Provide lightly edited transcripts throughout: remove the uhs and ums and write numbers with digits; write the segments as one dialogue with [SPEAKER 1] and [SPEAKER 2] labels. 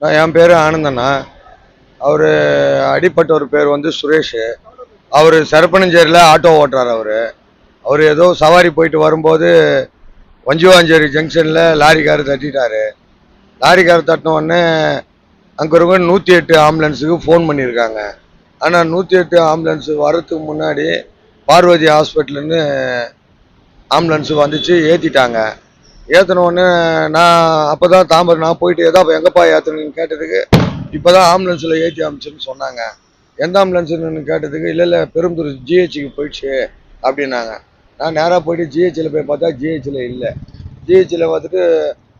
[SPEAKER 1] என் பேர் ஆனந்தண்ணா. அவர் அடிப்பட்ட ஒரு பேர் வந்து சுரேஷ். அவர் சரப்பனஞ்சேரியில் ஆட்டோ ஓட்டுறார். அவர் ஏதோ சவாரி போயிட்டு வரும்போது வஞ்சுவாஞ்சேரி ஜங்ஷனில் லாரிக்காரர் தட்டிட்டாரு. லாரிக்காரர் தட்டின உடனே அங்கே இருக்க 108 ஆம்புலன்ஸுக்கு ஃபோன் பண்ணியிருக்காங்க. ஆனால் 108 ஆம்புலன்ஸு வர்றதுக்கு முன்னாடி பார்வதி ஹாஸ்பிட்டலுன்னு ஆம்புலன்ஸு வந்துச்சு, ஏற்றிட்டாங்க. ஏற்றின உடனே நான் அப்போ தான் தாம்பரம் நான் போயிட்டு எங்கப்பா ஏற்றணுன்னு கேட்டதுக்கு இப்போ தான் ஆம்புலன்ஸில் ஏற்றி அமிச்சுன்னு சொன்னாங்க. எந்த ஆம்புலன்ஸுன்னு கேட்டதுக்கு இல்லை பெரும்புதூர் ஜிஹெச்சுக்கு போயிடுச்சு அப்படின்னாங்க. நான் நேராக போயிட்டு ஜிஹெச்சில் போய் பார்த்தா ஜிஹெச்சில் இல்லை. ஜிஹெச்சில் பார்த்துட்டு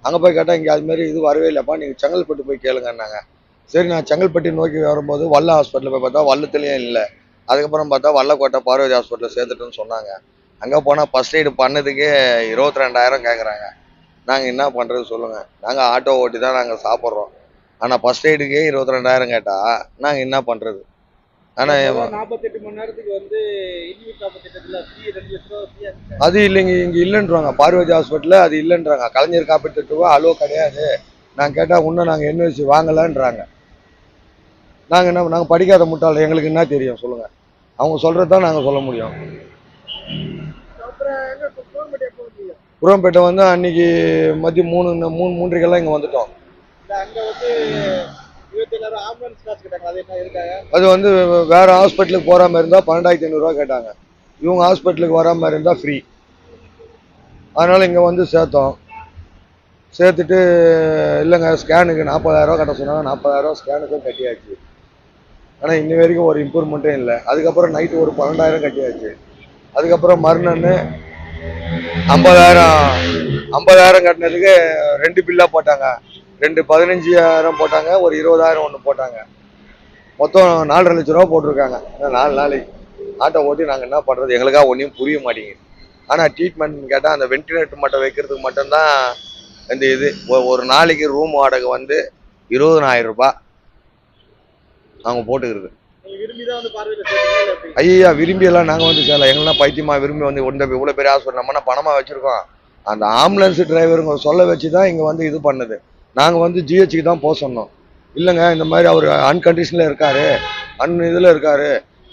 [SPEAKER 1] அங்கே போய் கேட்டால் இங்கே அதுமாரி இது வரவே இல்லைப்பா, நீங்கள் செங்கல்பட்டு போய் கேளுங்கன்னாங்க. சரி, நான் செங்கல்பட்டு நோக்கி வரும்போது வல்ல ஹாஸ்பிட்டலில் போய் பார்த்தா வல்லத்துலேயும் இல்லை. அதுக்கப்புறம் பார்த்தா வல்லக்கோட்டை பார்வதி ஹாஸ்பிட்டலில் சேர்த்துட்டுன்னு சொன்னாங்க. அங்கே போனால் ஃபஸ்ட் எய்டு பண்ணதுக்கே 22,000 கேட்குறாங்க. நாங்கள் என்ன பண்ணுறது சொல்லுங்கள்? நாங்கள் ஆட்டோ ஓட்டி தான் நாங்கள் சாப்பிட்றோம். ஆனால் ஃபஸ்ட் எய்டுக்கே 22,000 கேட்டால் நாங்கள் என்ன பண்ணுறது? ஆனால்
[SPEAKER 2] 48 மணி நேரத்துக்கு வந்து
[SPEAKER 1] அது இல்லைங்க, இங்கே இல்லைன்றாங்க. பார்வதி ஹாஸ்பிட்டலில் அது இல்லைன்றாங்க. கலைஞர் காப்பீட்டு திட்டத்துக்கு அலோ கிடையாது. நாங்கள் கேட்டால் இன்னும் நாங்கள் என்ஓசி வாங்கலான்றாங்க. நாங்கள் படிக்காத முட்டாள், எங்களுக்கு என்ன தெரியும் சொல்லுங்கள்? அவங்க சொல்கிறது தான் நாங்கள் சொல்ல முடியும். குரோம்பேட்டை வந்து அன்னைக்கு மதியம் 3:30 இங்கே வந்துட்டோம். அது வந்து வேற ஹாஸ்பிட்டலுக்கு போகிற மாதிரி இருந்தால் 12,500 கேட்டாங்க. இவங்க ஹாஸ்பிட்டலுக்கு வர மாதிரி இருந்தால் ஃப்ரீ. அதனால் இங்கே வந்து சேர்த்தோம். சேர்த்துட்டு இல்லைங்க ஸ்கேனுக்கு 40,000 கட்ட சொன்னாங்க. 40,000 ஸ்கேனுக்கும் கட்டியாச்சு. ஆனால் இன்னி வரைக்கும் ஒரு இம்ப்ரூவ்மெண்ட்டே இல்லை. அதுக்கப்புறம் நைட்டு ஒரு 12,000 கட்டியாச்சு. அதுக்கப்புறம் மறுநாள் 50,000 கட்டினதுக்கு 2 பில்லாக போட்டாங்க. 2 15,000 போட்டாங்க, ஒரு 20,000 ஒன்று போட்டாங்க. மொத்தம் 4,5 லட்ச ரூபா போட்டிருக்காங்க. 4 நாளைக்கு ஆட்டோ ஓட்டி நாங்கள் என்ன பண்ணுறது? எங்களுக்காக ஒன்றையும் புரிய மாட்டேங்குது. ஆனால் ட்ரீட்மெண்ட் கேட்டால் அந்த வென்டிலேட்டர் மட்டும் வைக்கிறதுக்கு மட்டும்தான் இந்த இது. ஒரு நாளைக்கு ரூம் வாடகை வந்து 20,000 ரூபாய் அவங்க போட்டுக்கிறது. ஐயா விரும்பியெல்லாம் நாங்கள் வந்து சேரல. எங்கெல்லாம் பைத்தியமாக விரும்பி வந்து இவ்வளோ பெரிய ஹாஸ்பிட்டல் நம்மனா பணமாக வச்சுருக்கோம். அந்த ஆம்புலன்ஸ் டிரைவருங்க சொல்ல வச்சு தான் இங்கே வந்து இது பண்ணுது. நாங்கள் வந்து ஜிஹெச்சுக்கு தான் போக சொன்னோம். இல்லைங்க இந்த மாதிரி அவர் அன்கண்டிஷனில் இருக்கார், இதில் இருக்கார்,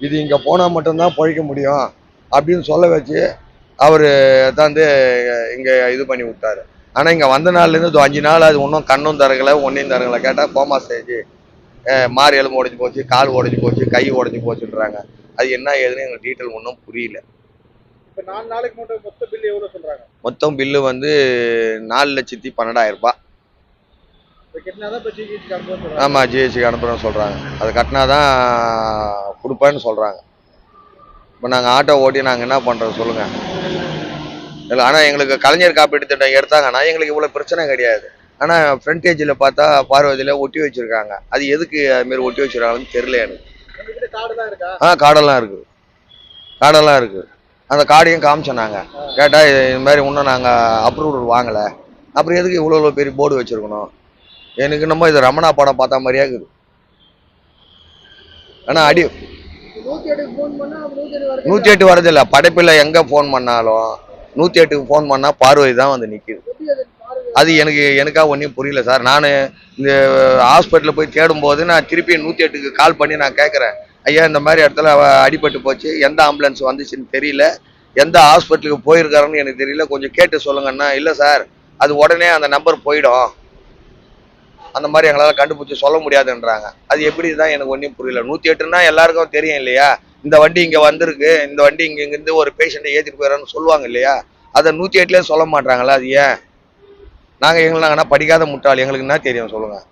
[SPEAKER 1] இது இங்கே போனால் மட்டும்தான் பழிக்க முடியும் அப்படின்னு சொல்ல வச்சு அவர் தான் இங்கே இது பண்ணி விட்டார். ஆனால் இங்கே வந்த நாள்லேருந்து 5 நாள் அது இன்னும் கண்ணும் தரகலை, ஒன்றையும் தரகலை. கேட்டால் கோமா ஸ்டேஜ், மாறு எலும்பு உடஞ்சி போச்சு, கால் உடஞ்சி போச்சு, கை உடஞ்சி போச்சுன்றாங்க. அது என்ன ஏதுன்னு எங்களுக்கு டீட்டெயில் ஒன்றும் புரியல.
[SPEAKER 2] இப்போ 4 நாளைக்கு மட்டும் மொத்த பில்லு எவ்வளோ சொல்கிறாங்க?
[SPEAKER 1] மொத்தம் பில்லு வந்து 4,12,000 ரூபாய். ஆமாம், ஜிஹெச்சுக்கு அனுப்புகிறோன்னு சொல்கிறாங்க. அதை கட்டினா தான் கொடுப்பேன்னு சொல்கிறாங்க. இப்போ நாங்கள் ஆட்டோ ஓட்டி நாங்கள் என்ன பண்ணுறது சொல்லுங்கள்? இல்லை, ஆனால் எங்களுக்கு கலைஞர் காப்பீட்டு திட்டம் எடுத்தாங்கன்னா எங்களுக்கு இவ்வளோ பிரச்சனை கிடையாது. ஆனால் ஃப்ரண்டேஜில் பார்த்தா பார்வதியில் ஒட்டி வச்சுருக்காங்க. அது எதுக்கு அதுமாரி ஒட்டி வச்சுருக்காங்கன்னு தெரியல எனக்கு. கார்டெல்லாம் இருக்குது. அந்த கார்டையும் காமிச்சோம். நாங்கள் கேட்டால் இது மாதிரி இன்னும் நாங்கள் அப்ரூவல் வாங்கலை. அப்புறம் எதுக்கு இவ்வளோ பெரிய போர்டு வச்சுருக்கணும்? எனக்கு என்னமோ இது ரமணா படம் பார்த்தா மாதிரியா இருக்குது. ஆனால் 108 வரதில்லை. படைப்பில் எங்கே ஃபோன் பண்ணாலும் 108க்கு ஃபோன் பண்ணால் பார்வதி தான் வந்து நிற்கிது. அது எனக்காக ஒன்றும் புரியல சார். நான் இந்த ஹாஸ்பிட்டலில் போய் தேடும்போது நான் திருப்பி 108க்கு கால் பண்ணி நான் கேட்குறேன், ஐயா இந்த மாதிரி இடத்துல அடிபட்டு போச்சு, எந்த ஆம்புலன்ஸ் வந்துச்சுன்னு தெரியல, எந்த ஹாஸ்பிட்டலுக்கு போயிருக்காருன்னு எனக்கு தெரியல, கொஞ்சம் கேட்டு சொல்லுங்கன்னா, இல்லை சார் அது உடனே அந்த நம்பர் போயிடும், அந்த மாதிரி எங்களால் கண்டுபிடிச்சி சொல்ல முடியாதுன்றாங்க. அது எப்படி தான் எனக்கு ஒன்றும் புரியல. 108ன்னா எல்லாருக்கும் தெரியும் இல்லையா? இந்த வண்டி இங்கே வந்திருக்கு, இந்த வண்டி இங்கேருந்து ஒரு பேஷண்ட்டை ஏற்றிட்டு போயிடறான்னு சொல்லுவாங்க இல்லையா? அதை 108லேயே சொல்ல மாட்டாங்களா? அது ஏன்? நாங்கள் படிக்காத முட்டாள், எங்களுக்கு என்ன தெரியும் சொல்லுங்கள்?